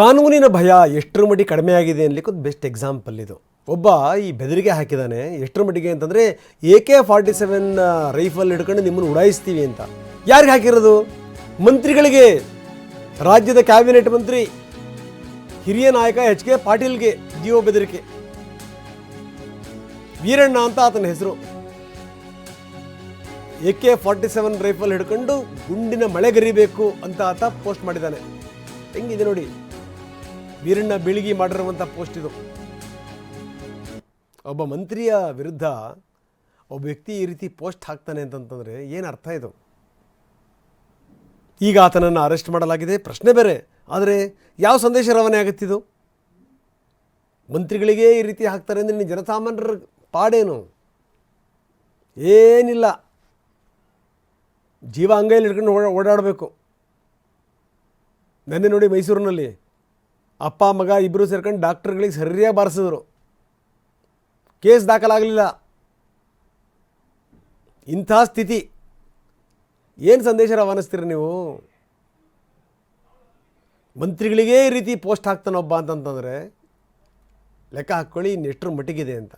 ಕಾನೂನಿನ ಭಯ ಎಷ್ಟರ ಮಟ್ಟಿಗೆ ಕಡಿಮೆ ಆಗಿದೆ ಅನ್ನಲಿಕ್ಕೆ ಒಂದು ಬೆಸ್ಟ್ ಎಕ್ಸಾಂಪಲ್ ಇದು. ಒಬ್ಬ ಈ ಬೆದರಿಕೆ ಹಾಕಿದ್ದಾನೆ. ಎಷ್ಟರ ಮಟ್ಟಿಗೆ ಅಂತಂದರೆ AK-47 ರೈಫಲ್ ಹಿಡ್ಕೊಂಡು ನಿಮ್ಮನ್ನು ಉಡಾಯಿಸ್ತೀವಿ ಅಂತ. ಯಾರಿಗೆ ಹಾಕಿರೋದು? ಮಂತ್ರಿಗಳಿಗೆ, ರಾಜ್ಯದ ಕ್ಯಾಬಿನೆಟ್ ಮಂತ್ರಿ ಹಿರಿಯ ನಾಯಕ HK ಪಾಟೀಲ್ಗೆ ಜೀವ ಬೆದರಿಕೆ. ವೀರಣ್ಣ ಅಂತ ಆತನ ಹೆಸರು. AK-47 ರೈಫಲ್ ಹಿಡ್ಕೊಂಡು ಗುಂಡಿನ ಮಳೆಗರಿಬೇಕು ಅಂತ ಆತ ಪೋಸ್ಟ್ ಮಾಡಿದ್ದಾನೆ. ಹೆಂಗಿದೆ ನೋಡಿ, ವೀರಣ್ಣ ಬೀಳಿಗಿ ಮಾಡಿರುವಂಥ ಪೋಸ್ಟ್ ಇದು. ಒಬ್ಬ ಮಂತ್ರಿಯ ವಿರುದ್ಧ ಒಬ್ಬ ವ್ಯಕ್ತಿ ಈ ರೀತಿ ಪೋಸ್ಟ್ ಹಾಕ್ತಾನೆ ಅಂತಂತಂದರೆ ಏನು ಅರ್ಥ ಇದು? ಈಗ ಆತನನ್ನು ಅರೆಸ್ಟ್ ಮಾಡಲಾಗಿದೆ, ಪ್ರಶ್ನೆ ಬೇರೆ. ಆದರೆ ಯಾವ ಸಂದೇಶ ರವಾನೆ ಆಗುತ್ತಿದ್ದು? ಮಂತ್ರಿಗಳಿಗೆ ಈ ರೀತಿ ಹಾಕ್ತಾರೆ ಅಂದರೆ ನೀನು ಜನಸಾಮಾನ್ಯರ ಪಾಡೇನು? ಏನಿಲ್ಲ, ಜೀವ ಅಂಗೈಲಿ ಹಿಡ್ಕೊಂಡು ಓಡಾಡಬೇಕು. ನೆನ್ನೆ ನೋಡಿ ಮೈಸೂರಿನಲ್ಲಿ ಅಪ್ಪ ಮಗ ಇಬ್ಬರು ಸೇರ್ಕೊಂಡು ಡಾಕ್ಟರ್ಗಳಿಗೆ ಸರಿಯಾಗಿ ಬಾರಿಸಿದ್ರು, ಕೇಸ್ ದಾಖಲಾಗಲಿಲ್ಲ. ಇಂಥ ಸ್ಥಿತಿ. ಏನು ಸಂದೇಶ ರವಾನಿಸ್ತೀರಿ ನೀವು? ಮಂತ್ರಿಗಳಿಗೇ ಈ ರೀತಿ ಪೋಸ್ಟ್ ಹಾಕ್ತಾನೊಬ್ಬ ಅಂತಂತಂದರೆ ಲೆಕ್ಕ ಹಾಕ್ಕೊಳ್ಳಿ ಇನ್ನೆಷ್ಟರ ಮಟ್ಟಿಗಿದೆ ಅಂತ.